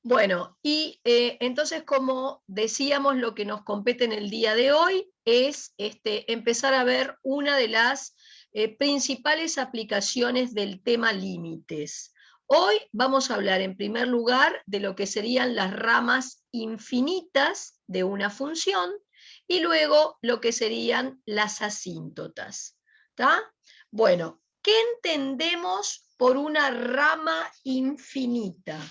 Bueno, y entonces, como decíamos, lo que nos compete en el día de hoy es empezar a ver una de las principales aplicaciones del tema límites. Hoy vamos a hablar en primer lugar de lo que serían las ramas infinitas de una función y luego lo que serían las asíntotas. ¿Tá? Bueno, ¿qué entendemos por una rama infinita?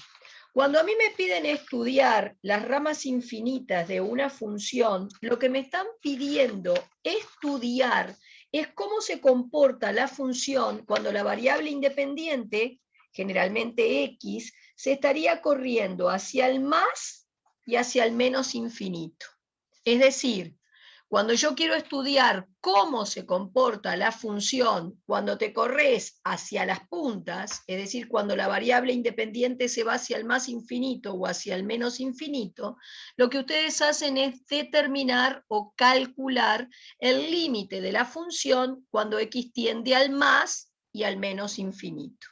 Cuando a mí me piden estudiar las ramas infinitas de una función, lo que me están pidiendo estudiar es cómo se comporta la función cuando la variable independiente, generalmente x, se estaría corriendo hacia el más y hacia el menos infinito. Es decir, cuando yo quiero estudiar cómo se comporta la función cuando te corres hacia las puntas, es decir, cuando la variable independiente se va hacia el más infinito o hacia el menos infinito, lo que ustedes hacen es determinar o calcular el límite de la función cuando x tiende al más y al menos infinito.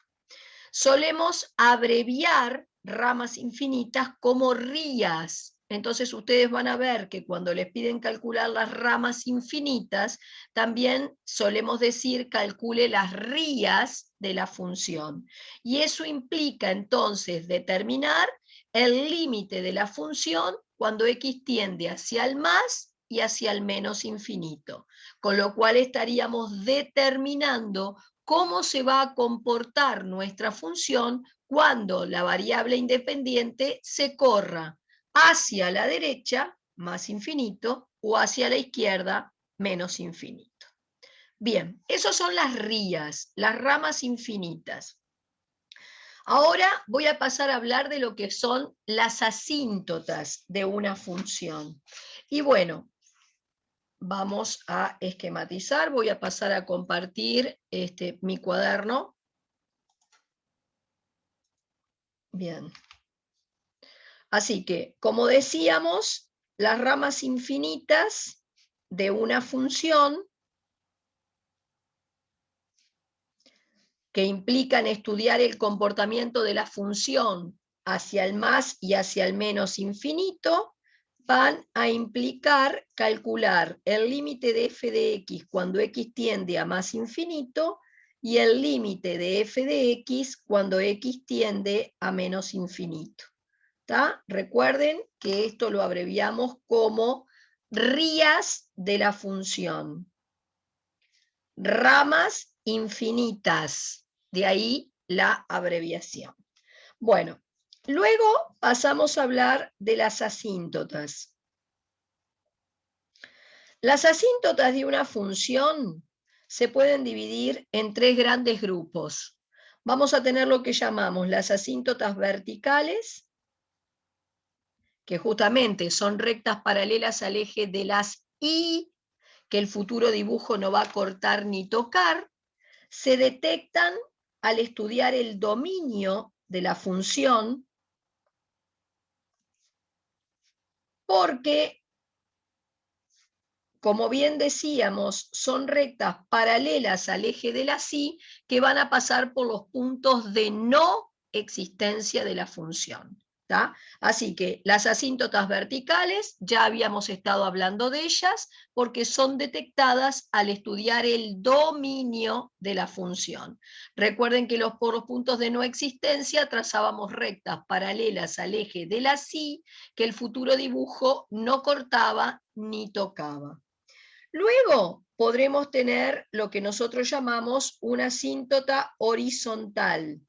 Solemos abreviar ramas infinitas como rías. Entonces ustedes van a ver que cuando les piden calcular las ramas infinitas, también solemos decir calcule las rías de la función. Y eso implica entonces determinar el límite de la función cuando x tiende hacia el más y hacia el menos infinito. Con lo cual estaríamos determinando cómo se va a comportar nuestra función cuando la variable independiente se corra hacia la derecha, más infinito, o hacia la izquierda, menos infinito. Bien, esas son las rías, las ramas infinitas. Ahora voy a pasar a hablar de lo que son las asíntotas de una función. Y bueno, vamos a esquematizar, voy a pasar a compartir mi cuaderno. Bien. Así que, como decíamos, las ramas infinitas de una función que implican estudiar el comportamiento de la función hacia el más y hacia el menos infinito, van a implicar calcular el límite de f de x cuando x tiende a más infinito y el límite de f de x cuando x tiende a menos infinito. ¿Tá? Recuerden que esto lo abreviamos como rías de la función. Ramas infinitas, de ahí la abreviación. Bueno, luego pasamos a hablar de las asíntotas. Las asíntotas de una función se pueden dividir en tres grandes grupos. Vamos a tener lo que llamamos las asíntotas verticales, que justamente son rectas paralelas al eje de las Y, que el futuro dibujo no va a cortar ni tocar, se detectan al estudiar el dominio de la función, porque, como bien decíamos, son rectas paralelas al eje de las Y que van a pasar por los puntos de no existencia de la función. ¿Tá? Así que las asíntotas verticales, ya habíamos estado hablando de ellas, porque son detectadas al estudiar el dominio de la función. Recuerden que por los puntos de no existencia trazábamos rectas paralelas al eje de la Y, que el futuro dibujo no cortaba ni tocaba. Luego podremos tener lo que nosotros llamamos una asíntota horizontal.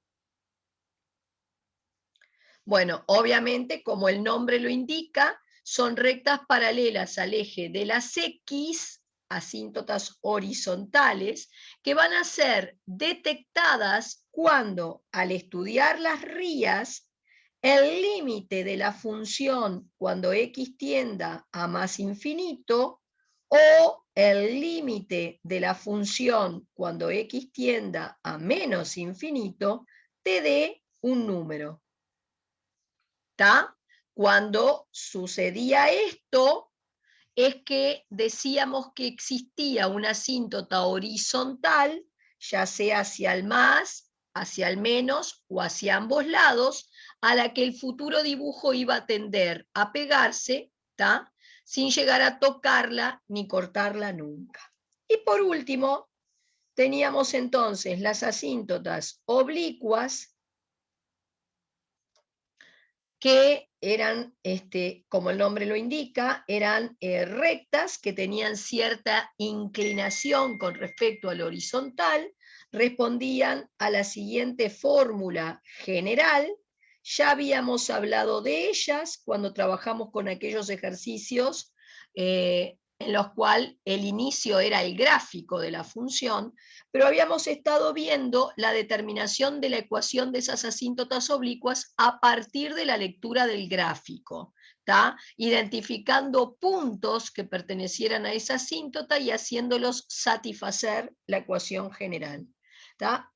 Bueno, obviamente, como el nombre lo indica, son rectas paralelas al eje de las X, asíntotas horizontales, que van a ser detectadas cuando, al estudiar las rías, el límite de la función cuando x tienda a más infinito o el límite de la función cuando x tienda a menos infinito te dé un número. ¿Tá? Cuando sucedía esto, es que decíamos que existía una asíntota horizontal, ya sea hacia el más hacia el menos o hacia ambos lados, a la que el futuro dibujo iba a tender a pegarse, ¿tá?, sin llegar a tocarla ni cortarla nunca. Y por último, teníamos entonces las asíntotas oblicuas, que eran, como el nombre lo indica, eran rectas, que tenían cierta inclinación con respecto al horizontal, respondían a la siguiente fórmula general. Ya habíamos hablado de ellas cuando trabajamos con aquellos ejercicios en los cuales el inicio era el gráfico de la función, pero habíamos estado viendo la determinación de la ecuación de esas asíntotas oblicuas a partir de la lectura del gráfico, ¿tá?, identificando puntos que pertenecieran a esa asíntota y haciéndolos satisfacer la ecuación general, ¿tá?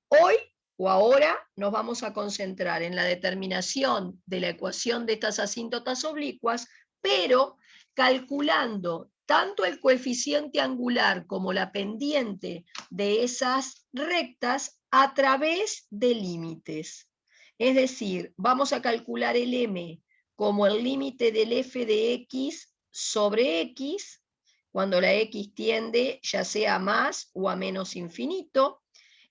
Hoy o ahora nos vamos a concentrar en la determinación de la ecuación de estas asíntotas oblicuas, pero calculando tanto el coeficiente angular como la pendiente de esas rectas a través de límites. Es decir, vamos a calcular el m como el límite del f de x sobre x, cuando la x tiende ya sea a más o a menos infinito,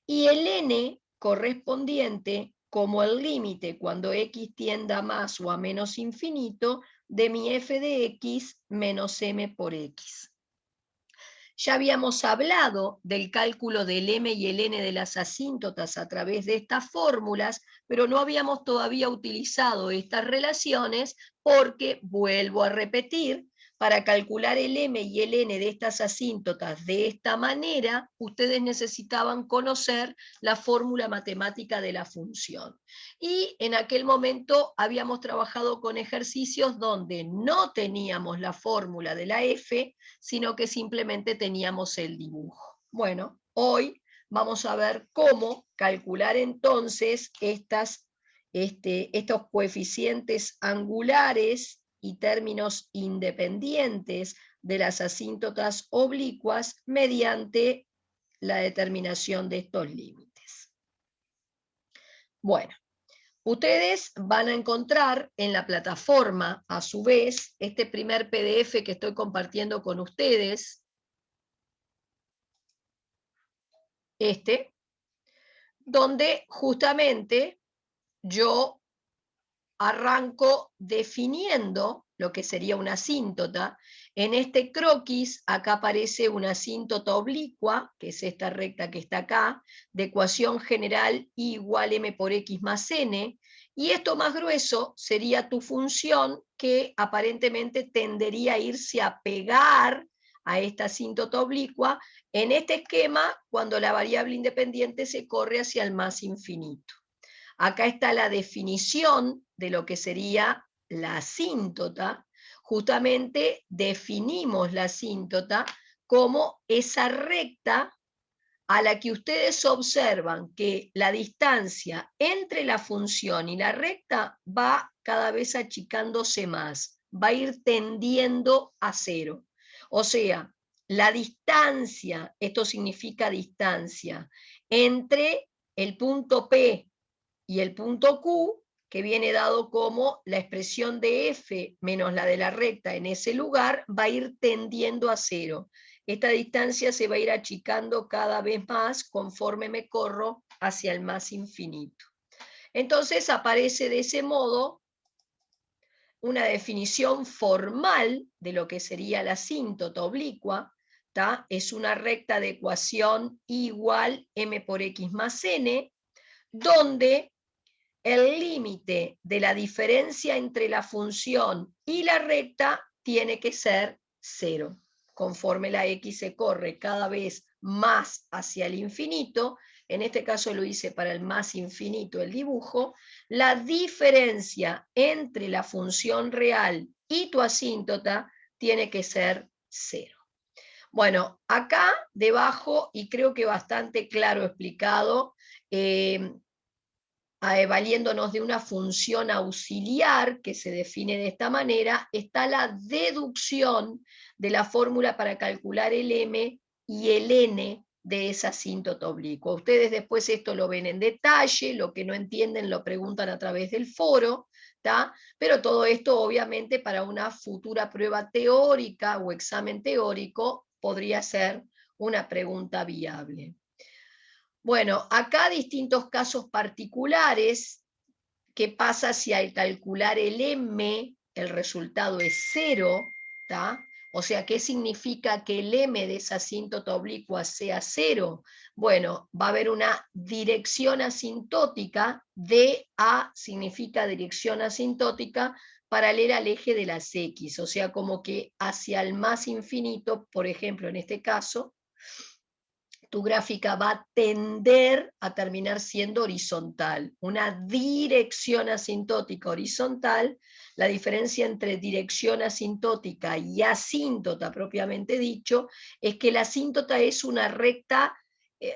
y el n correspondiente como el límite cuando x tienda a más o a menos infinito de mi f de x menos m por x. Ya habíamos hablado del cálculo del m y el n de las asíntotas a través de estas fórmulas, pero no habíamos todavía utilizado estas relaciones porque, vuelvo a repetir, para calcular el m y el n de estas asíntotas de esta manera, ustedes necesitaban conocer la fórmula matemática de la función. Y en aquel momento habíamos trabajado con ejercicios donde no teníamos la fórmula de la f, sino que simplemente teníamos el dibujo. Bueno, hoy vamos a ver cómo calcular entonces estos coeficientes angulares y términos independientes de las asíntotas oblicuas mediante la determinación de estos límites. Bueno, ustedes van a encontrar en la plataforma, a su vez, este primer PDF que estoy compartiendo con ustedes, donde justamente yo arranco definiendo lo que sería una asíntota. En este croquis, acá aparece una asíntota oblicua, que es esta recta que está acá, de ecuación general I igual m por x más n, y esto más grueso sería tu función, que aparentemente tendería a irse a pegar a esta asíntota oblicua, en este esquema, cuando la variable independiente se corre hacia el más infinito. Acá está la definición de lo que sería la asíntota. Justamente definimos la asíntota como esa recta a la que ustedes observan que la distancia entre la función y la recta va cada vez achicándose más, va a ir tendiendo a cero. O sea, la distancia, esto significa distancia, entre el punto P y el punto Q, que viene dado como la expresión de f menos la de la recta en ese lugar, va a ir tendiendo a cero. Esta distancia se va a ir achicando cada vez más conforme me corro hacia el más infinito. Entonces aparece de ese modo una definición formal de lo que sería la asíntota oblicua. Es una recta de ecuación igual m por x más n, donde el límite de la diferencia entre la función y la recta tiene que ser cero. Conforme la x se corre cada vez más hacia el infinito, en este caso lo hice para el más infinito el dibujo, la diferencia entre la función real y tu asíntota tiene que ser cero. Bueno, acá debajo, y creo que bastante claro explicado, valiéndonos de una función auxiliar que se define de esta manera, está la deducción de la fórmula para calcular el m y el n de esa asíntota oblicua. Ustedes después esto lo ven en detalle, lo que no entienden lo preguntan a través del foro, ¿tá? Pero todo esto obviamente para una futura prueba teórica o examen teórico podría ser una pregunta viable. Bueno, acá distintos casos particulares. ¿Qué pasa si al calcular el M el resultado es 0? ¿Tá? O sea, ¿qué significa que el M de esa asíntota oblicua sea 0? Bueno, va a haber una dirección asintótica, DA significa dirección asintótica, paralela al eje de las X, o sea, como que hacia el más infinito, por ejemplo, en este caso, tu gráfica va a tender a terminar siendo horizontal. Una dirección asintótica horizontal, la diferencia entre dirección asintótica y asíntota propiamente dicho, es que la asíntota es una recta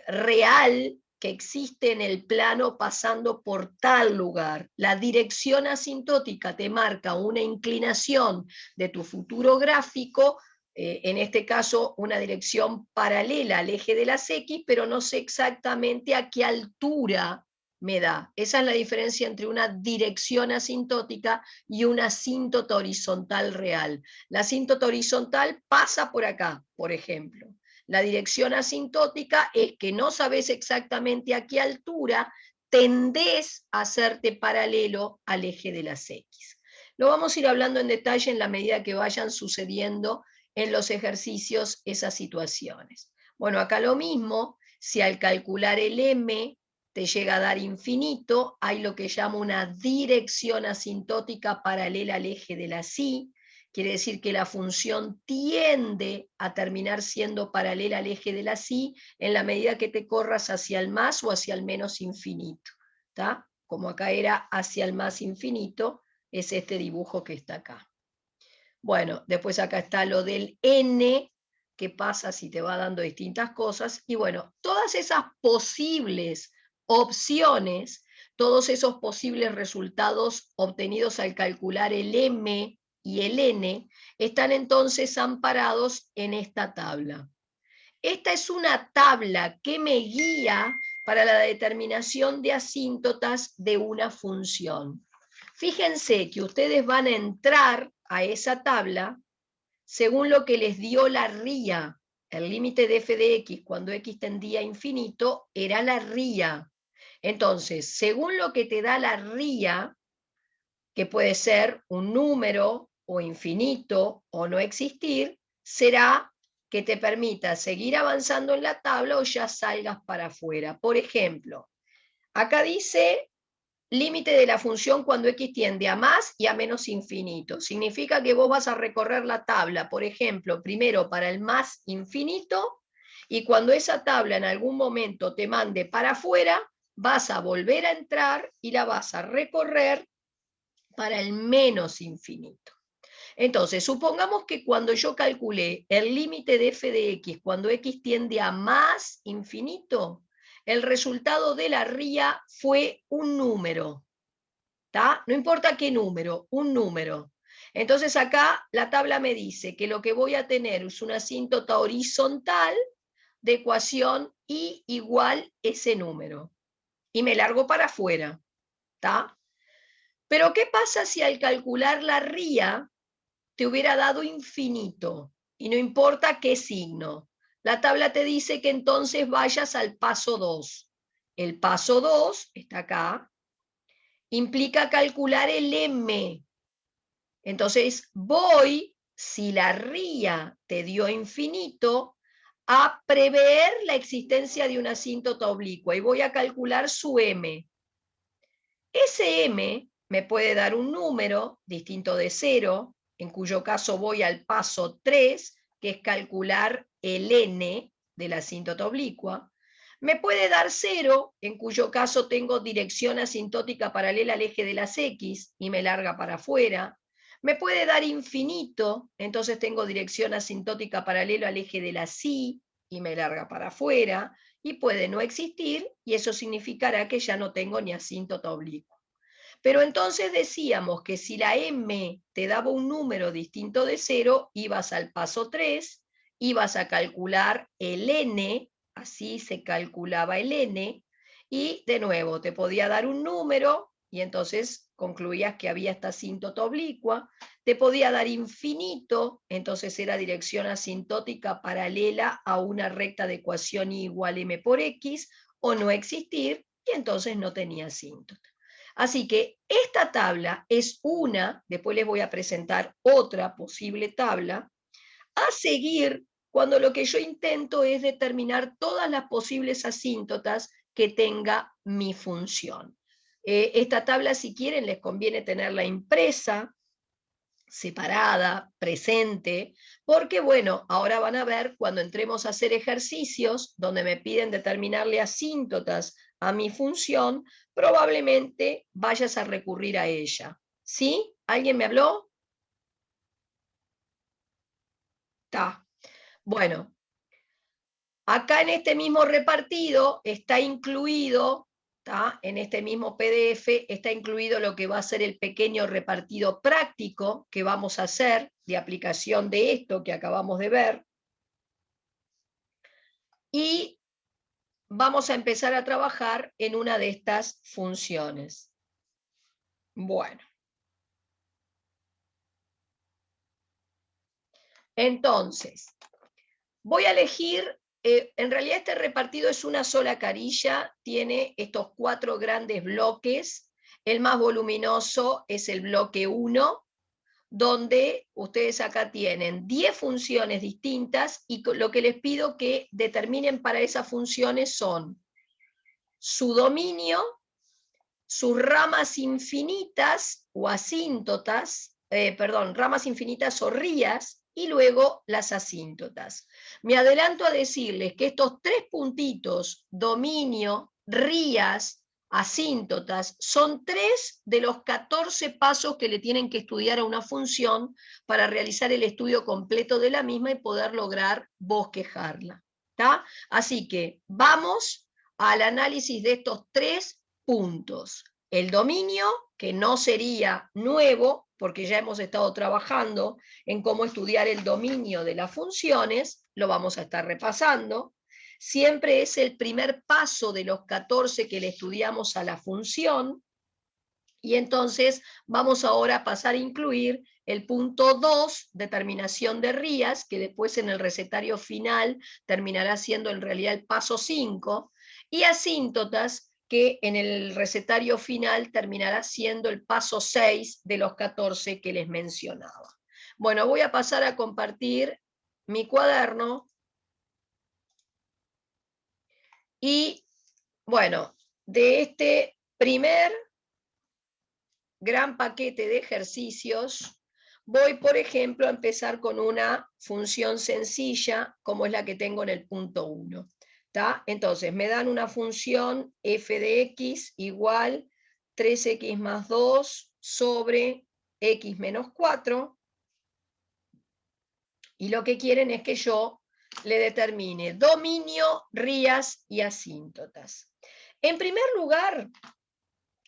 real que existe en el plano pasando por tal lugar. La dirección asintótica te marca una inclinación de tu futuro gráfico, en este caso una dirección paralela al eje de las X, pero no sé exactamente a qué altura me da. Esa es la diferencia entre una dirección asintótica y una asíntota horizontal real. La asíntota horizontal pasa por acá, por ejemplo. La dirección asintótica es que no sabes exactamente a qué altura tendés a hacerte paralelo al eje de las X. Lo vamos a ir hablando en detalle en la medida que vayan sucediendo en los ejercicios esas situaciones. Bueno, acá lo mismo, si al calcular el M te llega a dar infinito, hay lo que llamo una dirección asintótica paralela al eje de la Y, quiere decir que la función tiende a terminar siendo paralela al eje de la Y en la medida que te corras hacia el más o hacia el menos infinito. ¿Tá? Como acá era hacia el más infinito, es este dibujo que está acá. Bueno, después acá está lo del N, qué pasa si te va dando distintas cosas, y bueno, todas esas posibles opciones, todos esos posibles resultados obtenidos al calcular el M y el N, están entonces amparados en esta tabla. Esta es una tabla que me guía para la determinación de asíntotas de una función. Fíjense que ustedes van a entrar a esa tabla según lo que les dio la RIA. El límite de f de x cuando x tendía a infinito era la RIA. Entonces, según lo que te da la RIA, que puede ser un número o infinito o no existir, será que te permita seguir avanzando en la tabla o ya salgas para afuera. Por ejemplo, acá dice límite de la función cuando x tiende a más y a menos infinito. Significa que vos vas a recorrer la tabla, por ejemplo, primero para el más infinito, y cuando esa tabla en algún momento te mande para afuera, vas a volver a entrar y la vas a recorrer para el menos infinito. Entonces, supongamos que cuando yo calculé el límite de f de x cuando x tiende a más infinito, el resultado de la RIA fue un número. ¿Tá? No importa qué número, un número. Entonces acá la tabla me dice que lo que voy a tener es una asíntota horizontal de ecuación y igual ese número. Y me largo para afuera. ¿Tá? Pero ¿qué pasa si al calcular la RIA te hubiera dado infinito? Y no importa qué signo. La tabla te dice que entonces vayas al paso 2. El paso 2 está acá, implica calcular el M. Entonces voy, si la RIA te dio infinito, a prever la existencia de una asíntota oblicua y voy a calcular su M. Ese M me puede dar un número distinto de 0, en cuyo caso voy al paso 3, que es calcular el N de la asíntota oblicua. Me puede dar 0, en cuyo caso tengo dirección asintótica paralela al eje de las X y me larga para afuera. Me puede dar infinito, entonces tengo dirección asintótica paralela al eje de las Y y me larga para afuera. Y puede no existir, y eso significará que ya no tengo ni asíntota oblicua. Pero entonces decíamos que si la M te daba un número distinto de 0, ibas al paso 3, ibas a calcular el N, así se calculaba el n, y de nuevo te podía dar un número, y entonces concluías que había esta asíntota oblicua, te podía dar infinito, entonces era dirección asintótica paralela a una recta de ecuación y igual m por x, o no existir, y entonces no tenía asíntota. Así que esta tabla es una, después les voy a presentar otra posible tabla, a seguir cuando lo que yo intento es determinar todas las posibles asíntotas que tenga mi función. Esta tabla, si quieren, les conviene tenerla impresa, separada, presente, porque bueno, ahora van a ver cuando entremos a hacer ejercicios donde me piden determinarle asíntotas a mi función, probablemente vayas a recurrir a ella. ¿Sí? ¿Alguien me habló? Está. Bueno, acá en este mismo repartido está incluido, en este mismo PDF, está incluido lo que va a ser el pequeño repartido práctico que vamos a hacer de aplicación de esto que acabamos de ver. Y vamos a empezar a trabajar en una de estas funciones. Bueno. Entonces, voy a elegir, en realidad este repartido es una sola carilla, tiene estos 4 grandes bloques. El más voluminoso es el bloque 1, donde ustedes acá tienen 10 funciones distintas, y lo que les pido que determinen para esas funciones son su dominio, sus ramas infinitas o asíntotas, ramas infinitas o rías, y luego las asíntotas. Me adelanto a decirles que estos 3 puntitos, dominio, rías, asíntotas, son 3 de los 14 pasos que le tienen que estudiar a una función para realizar el estudio completo de la misma y poder lograr bosquejarla. ¿Tá? Así que vamos al análisis de estos 3 puntos. El dominio, que no sería nuevo, porque ya hemos estado trabajando en cómo estudiar el dominio de las funciones, lo vamos a estar repasando. Siempre es el primer paso de los 14 que le estudiamos a la función, y entonces vamos ahora a pasar a incluir el punto 2, determinación de rías, que después en el recetario final terminará siendo en realidad el paso 5, y asíntotas, que en el recetario final terminará siendo el paso 6 de los 14 que les mencionaba. Bueno, voy a pasar a compartir mi cuaderno y, bueno, de este primer gran paquete de ejercicios, voy, por ejemplo, a empezar con una función sencilla, como es la que tengo en el punto 1. Entonces, me dan una función f de x igual 3x más 2 sobre x menos 4, y lo que quieren es que yo le determine dominio, rías y asíntotas. En primer lugar,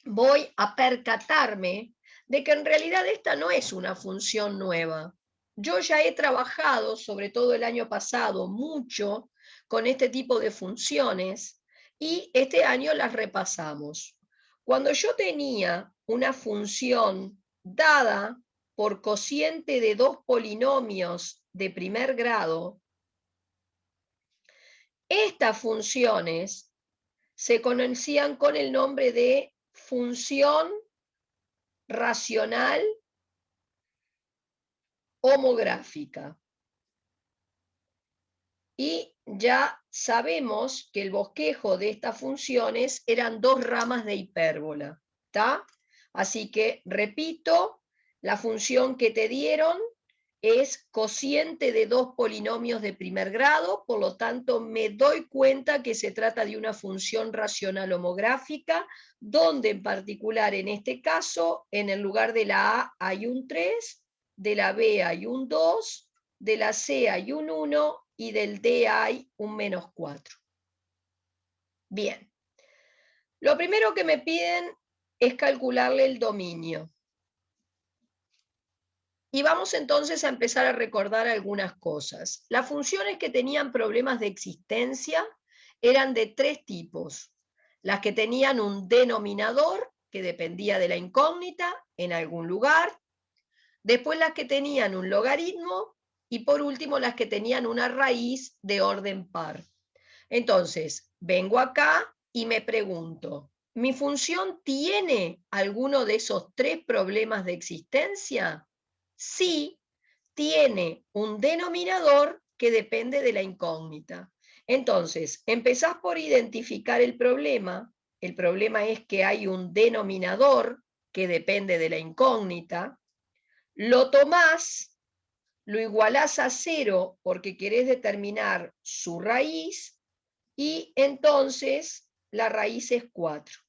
voy a percatarme de que en realidad esta no es una función nueva. Yo ya he trabajado, sobre todo el año pasado, mucho con este tipo de funciones, y este año las repasamos. Cuando yo tenía una función dada por cociente de 2 polinomios de primer grado, estas funciones se conocían con el nombre de función racional homográfica. Y ya sabemos que el bosquejo de estas funciones eran 2 ramas de hipérbola. ¿Está? Así que, repito, la función que te dieron es cociente de 2 polinomios de primer grado, por lo tanto me doy cuenta que se trata de una función racional homográfica, donde en particular en este caso, en el lugar de la A hay un 3, de la B hay un 2, de la C hay un 1 y del D hay un menos 4. Bien. Lo primero que me piden es calcularle el dominio. Y vamos entonces a empezar a recordar algunas cosas. Las funciones que tenían problemas de existencia eran de tres tipos. Las que tenían un denominador que dependía de la incógnita en algún lugar, después las que tenían un logaritmo y por último las que tenían una raíz de orden par. Entonces, vengo acá y me pregunto, ¿mi función tiene alguno de esos tres problemas de existencia? Sí, tiene un denominador que depende de la incógnita. Entonces, empezás por identificar el problema. El problema es que hay un denominador que depende de la incógnita. Lo tomás, lo igualás a 0 porque querés determinar su raíz y entonces la raíz es 4.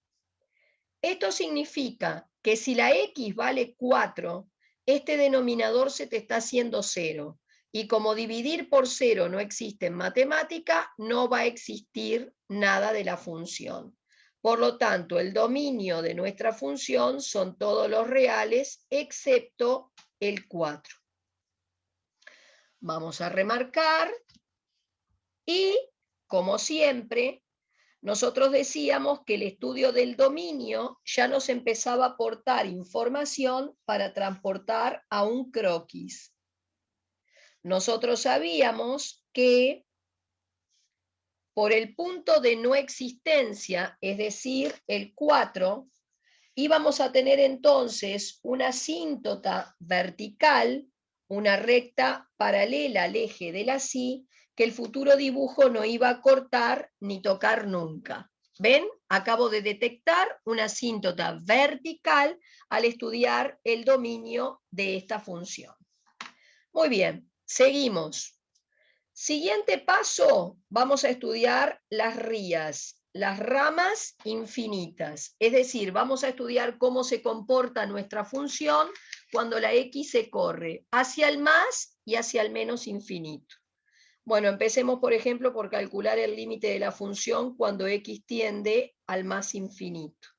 Esto significa que si la x vale 4, este denominador se te está haciendo 0. Y como dividir por 0 no existe en matemática, no va a existir nada de la función. Por lo tanto, el dominio de nuestra función son todos los reales excepto el 4. Vamos a remarcar y, como siempre, nosotros decíamos que el estudio del dominio ya nos empezaba a aportar información para transportar a un croquis. Nosotros sabíamos que por el punto de no existencia, es decir, el 4, íbamos a tener entonces una asíntota vertical, una recta paralela al eje de la Y, que el futuro dibujo no iba a cortar ni tocar nunca. ¿Ven? Acabo de detectar una asíntota vertical al estudiar el dominio de esta función. Muy bien, seguimos. Siguiente paso, vamos a estudiar las rías, las ramas infinitas. Es decir, vamos a estudiar cómo se comporta nuestra función cuando la x se corre hacia el más y hacia el menos infinito. Bueno, empecemos, por ejemplo, por calcular el límite de la función cuando x tiende al más infinito.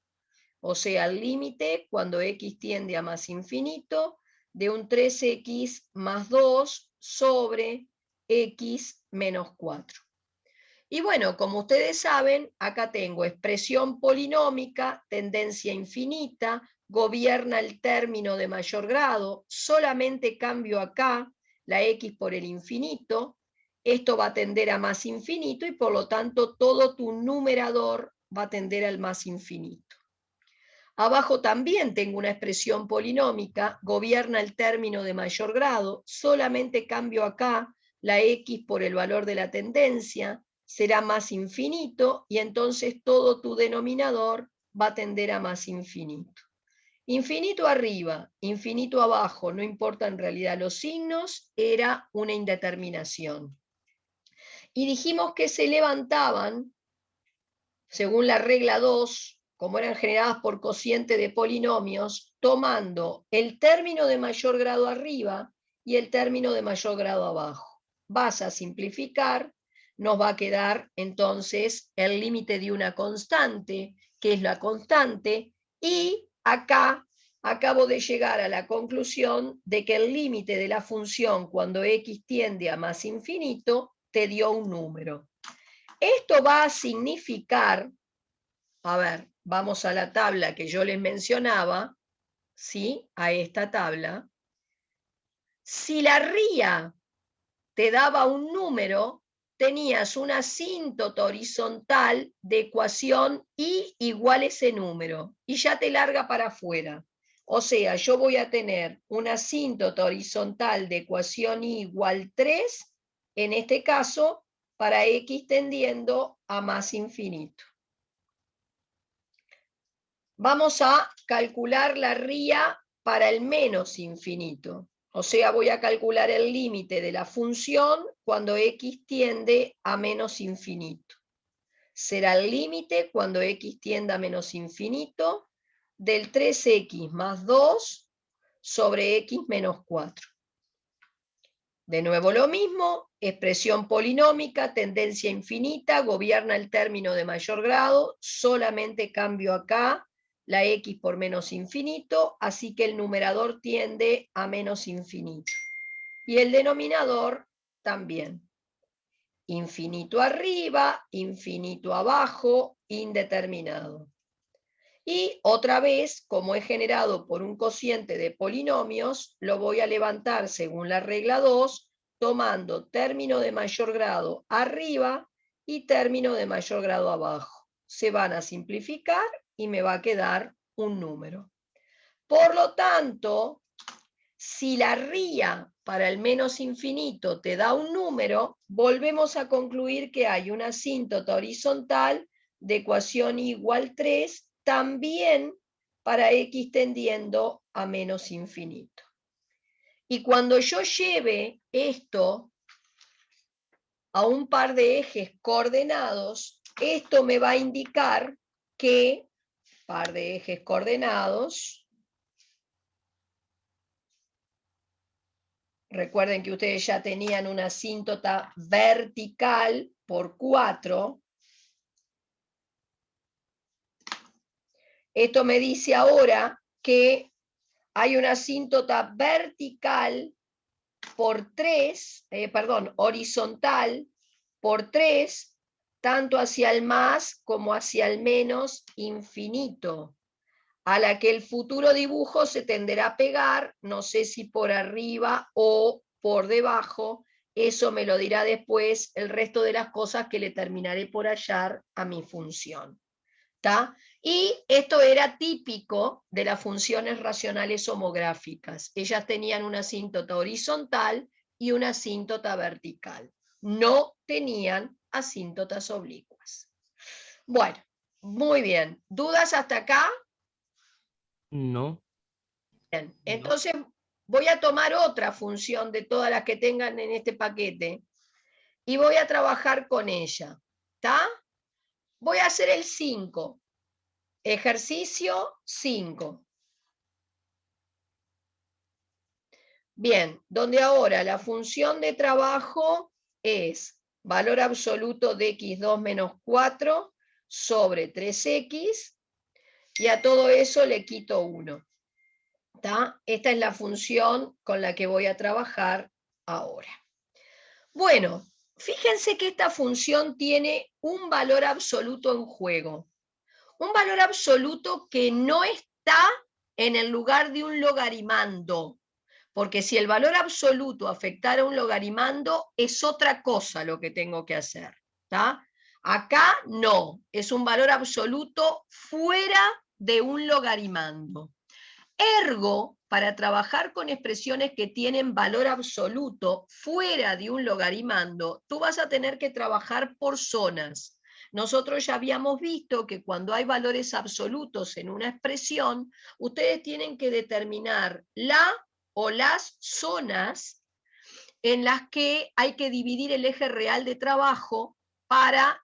O sea, el límite cuando x tiende a más infinito de un 3x más 2 sobre x menos 4. Y bueno, como ustedes saben, acá tengo expresión polinómica, tendencia infinita, gobierna el término de mayor grado, solamente cambio acá la x por el infinito, esto va a tender a más infinito y por lo tanto todo tu numerador va a tender al más infinito. Abajo también tengo una expresión polinómica, gobierna el término de mayor grado, solamente cambio acá la x por el valor de la tendencia, será más infinito y entonces todo tu denominador va a tender a más infinito. Infinito arriba, infinito abajo, no importa en realidad los signos, era una indeterminación. Y dijimos que se levantaban, según la regla 2, como eran generadas por cociente de polinomios, tomando el término de mayor grado arriba y el término de mayor grado abajo. Vas a simplificar, nos va a quedar entonces el límite de una constante, que es la constante, y acá acabo de llegar a la conclusión de que el límite de la función cuando x tiende a más infinito te dio un número. Esto va a significar, a ver, vamos a la tabla que yo les mencionaba, ¿sí? A esta tabla. Si la ría te daba un número, tenías una asíntota horizontal de ecuación y igual ese número, y ya te larga para afuera. O sea, yo voy a tener una asíntota horizontal de ecuación y igual 3, en este caso, para x tendiendo a más infinito. Vamos a calcular la ría para el menos infinito. O sea, voy a calcular el límite de la función cuando x tiende a menos infinito. Será el límite cuando x tienda a menos infinito del 3x más 2 sobre x menos 4. De nuevo lo mismo, expresión polinómica, tendencia infinita, gobierna el término de mayor grado, solamente cambio acá la x por menos infinito, así que el numerador tiende a menos infinito. Y el denominador también. infinito arriba, infinito abajo, indeterminado. Y otra vez, como es generado por un cociente de polinomios, lo voy a levantar según la regla 2, tomando término de mayor grado arriba y término de mayor grado abajo. Se van a simplificar y me va a quedar un número. Por lo tanto, si la RIA para el menos infinito te da un número, volvemos a concluir que hay una asíntota horizontal de ecuación igual 3, también para x tendiendo a menos infinito. Y cuando yo lleve esto a un par de ejes coordenados, esto me va a indicar que, par de ejes coordenados, recuerden que ustedes ya tenían una asíntota vertical por 4. Esto me dice ahora que hay una asíntota vertical por 3, horizontal por 3, tanto hacia el más como hacia el menos infinito, a la que el futuro dibujo se tenderá a pegar, no sé si por arriba o por debajo, eso me lo dirá después el resto de las cosas que le terminaré por hallar a mi función. ¿Tá? Y esto era típico de las funciones racionales homográficas. Ellas tenían una asíntota horizontal y una asíntota vertical. No tenían asíntotas oblicuas. Bueno, muy bien. ¿Dudas hasta acá? No. Bien. Entonces voy a tomar otra función de todas las que tengan en este paquete y voy a trabajar con ella. ¿Está? Voy a hacer el 5. Ejercicio 5. Bien, donde ahora la función de trabajo es valor absoluto de x2 menos 4 sobre 3x, y a todo eso le quito 1. ¿Tá? Esta es la función con la que voy a trabajar ahora. Bueno, fíjense que esta función tiene un valor absoluto en juego. Un valor absoluto que no está en el lugar de un logarimando. Porque si el valor absoluto afectara a un logarimando, es otra cosa lo que tengo que hacer. ¿Tá? Acá no, es un valor absoluto fuera de un logarimando. Ergo, para trabajar con expresiones que tienen valor absoluto fuera de un logarimando, tú vas a tener que trabajar por zonas. Nosotros ya habíamos visto que cuando hay valores absolutos en una expresión, ustedes tienen que determinar la o las zonas en las que hay que dividir el eje real de trabajo para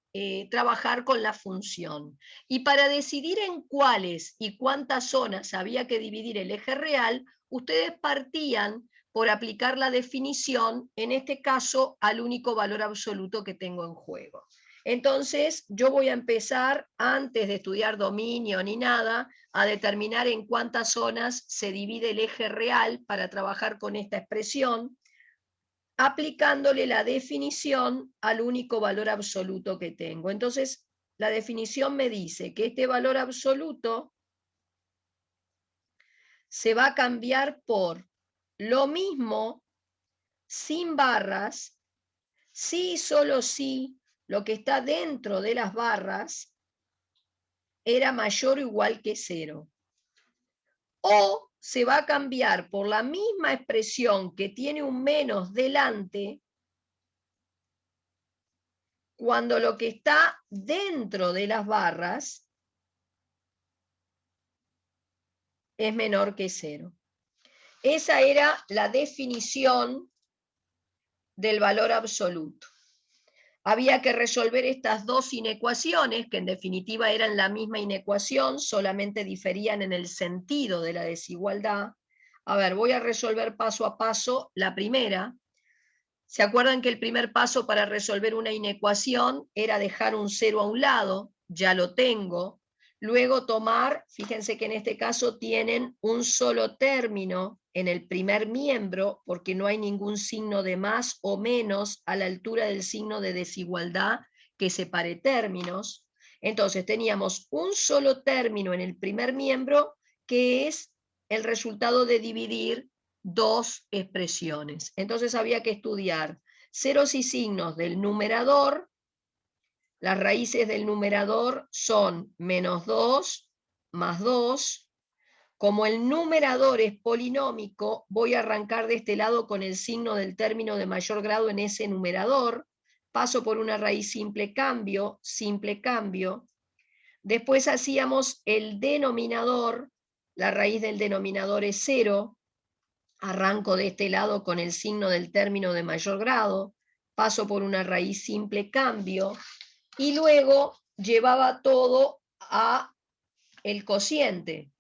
trabajar con la función. Y para decidir en cuáles y cuántas zonas había que dividir el eje real, ustedes partían por aplicar la definición, en este caso, al único valor absoluto que tengo en juego. Entonces, yo voy a empezar, antes de estudiar dominio ni nada, a determinar en cuántas zonas se divide el eje real para trabajar con esta expresión, aplicándole la definición al único valor absoluto que tengo. Entonces, la definición me dice que este valor absoluto se va a cambiar por lo mismo sin barras, si y solo si lo que está dentro de las barras era mayor o igual que 0. O se va a cambiar por la misma expresión que tiene un menos delante, cuando lo que está dentro de las barras es menor que 0. Esa era la definición del valor absoluto. Había que resolver estas dos inecuaciones, que en definitiva eran la misma inecuación, solamente diferían en el sentido de la desigualdad. A ver, voy a resolver paso a paso la primera. ¿Se acuerdan que el primer paso para resolver una inecuación era dejar un 0 a un lado? Ya lo tengo. luego tomar, fíjense que en este caso tienen un solo término en el primer miembro, porque no hay ningún signo de más o menos a la altura del signo de desigualdad que separe términos. Entonces teníamos un solo término en el primer miembro, que es el resultado de dividir dos expresiones. Entonces había que estudiar ceros y signos del numerador. Las raíces del numerador son -2 más 2. Como el numerador es polinómico, voy a arrancar de este lado con el signo del término de mayor grado en ese numerador. Paso por una raíz simple cambio. Después hacíamos el denominador. La raíz del denominador es 0. Arranco de este lado con el signo del término de mayor grado. Paso por una raíz simple cambio. Y luego llevaba todo a el cociente.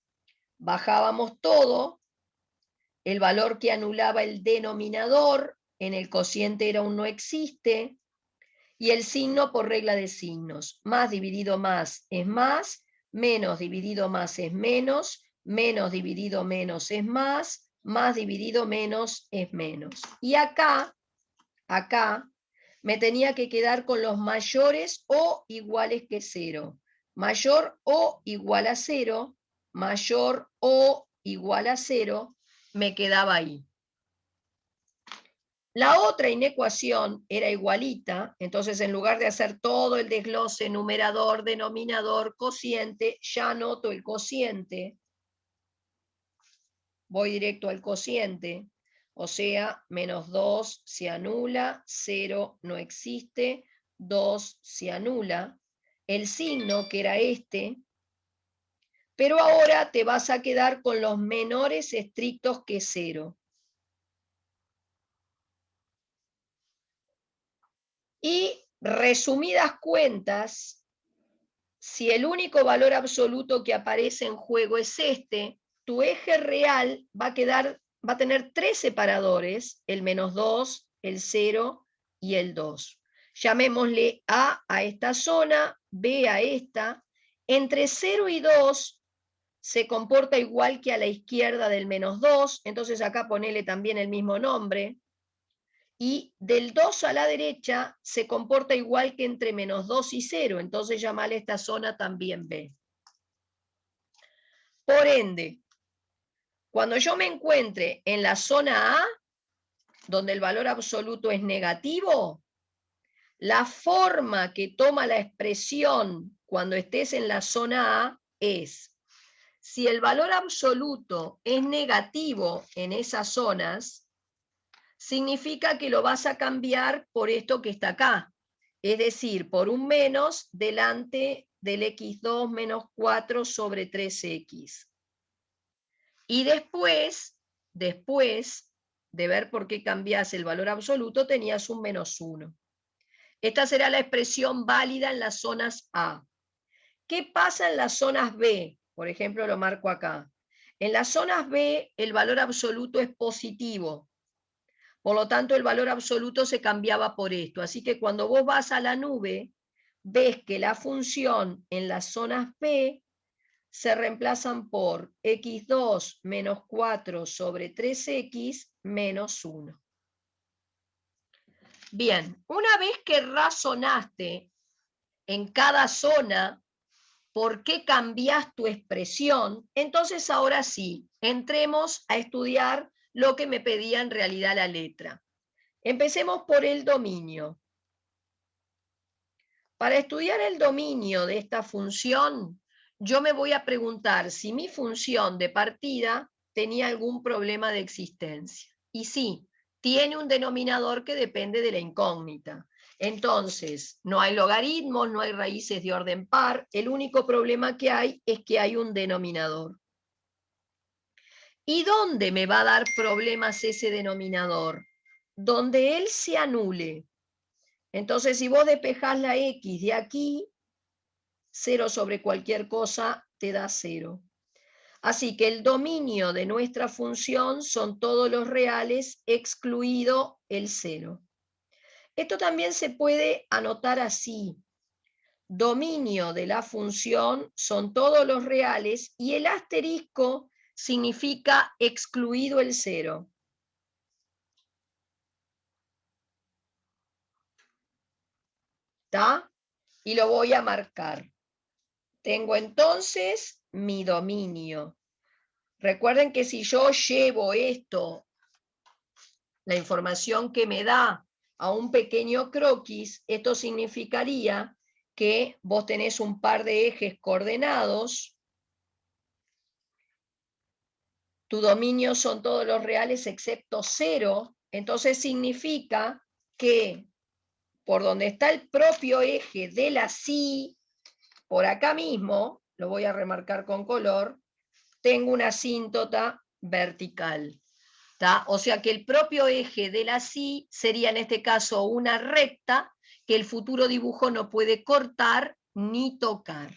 Bajábamos todo, el valor que anulaba el denominador, en el cociente era un no existe, y el signo por regla de signos. Más dividido más es más, menos dividido más es menos dividido menos es más dividido menos es menos. Y acá me tenía que quedar con los mayores o iguales que 0. Mayor o igual a 0, mayor o igual a 0, me quedaba ahí. La otra inecuación era igualita, entonces en lugar de hacer todo el desglose numerador, denominador, cociente, ya anoto el cociente. Voy directo al cociente. O sea, -2 se anula, 0 no existe, 2 se anula. El signo, que era este, pero ahora te vas a quedar con los menores estrictos que 0. Y resumidas cuentas, si el único valor absoluto que aparece en juego es este, tu eje real va a tener 3 separadores, el -2, el 0 y el 2. Llamémosle A a esta zona, B a esta. Entre 0 y 2 se comporta igual que a la izquierda del -2, entonces acá ponele también el mismo nombre. Y del 2 a la derecha se comporta igual que entre -2 y 0, entonces llamale esta zona también B. Por ende, cuando yo me encuentre en la zona A, donde el valor absoluto es negativo, la forma que toma la expresión cuando estés en la zona A es, si el valor absoluto es negativo en esas zonas, significa que lo vas a cambiar por esto que está acá, es decir, por un menos delante del x2 menos 4 sobre 3x. Y después de ver por qué cambias el valor absoluto, tenías un -1. Esta será la expresión válida en las zonas A. ¿Qué pasa en las zonas B? Por ejemplo, lo marco acá. En las zonas B, el valor absoluto es positivo. Por lo tanto, el valor absoluto se cambiaba por esto. Así que cuando vos vas a la nube, ves que la función en las zonas B se reemplazan por x2 menos 4 sobre 3x menos 1. Bien, una vez que razonaste en cada zona por qué cambias tu expresión, entonces ahora sí, entremos a estudiar lo que me pedía en realidad la letra. Empecemos por el dominio. Para estudiar el dominio de esta función, yo me voy a preguntar si mi función de partida tenía algún problema de existencia. Y sí, tiene un denominador que depende de la incógnita. Entonces, no hay logaritmos, no hay raíces de orden par, el único problema que hay es que hay un denominador. ¿Y dónde me va a dar problemas ese denominador? Donde él se anule. Entonces, si vos despejás la x de aquí, 0 sobre cualquier cosa te da 0. Así que el dominio de nuestra función son todos los reales, excluido el 0. Esto también se puede anotar así. dominio de la función son todos los reales y el asterisco significa excluido el 0. ¿Está? Y lo voy a marcar. Tengo entonces mi dominio. Recuerden que si yo llevo esto, la información que me da, a un pequeño croquis, esto significaría que vos tenés un par de ejes coordenados, tu dominio son todos los reales excepto 0, entonces significa que por donde está el propio eje de la sí, por acá mismo, lo voy a remarcar con color, tengo una asíntota vertical. ¿Tá? O sea que el propio eje de la sí sería en este caso una recta que el futuro dibujo no puede cortar ni tocar.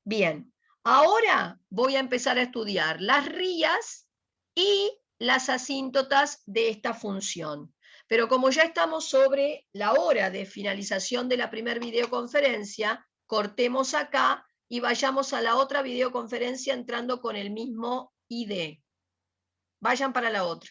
Bien, ahora voy a empezar a estudiar las rías y las asíntotas de esta función. Pero como ya estamos sobre la hora de finalización de la primera videoconferencia, cortemos acá y vayamos a la otra videoconferencia entrando con el mismo ID. Vayan para la otra.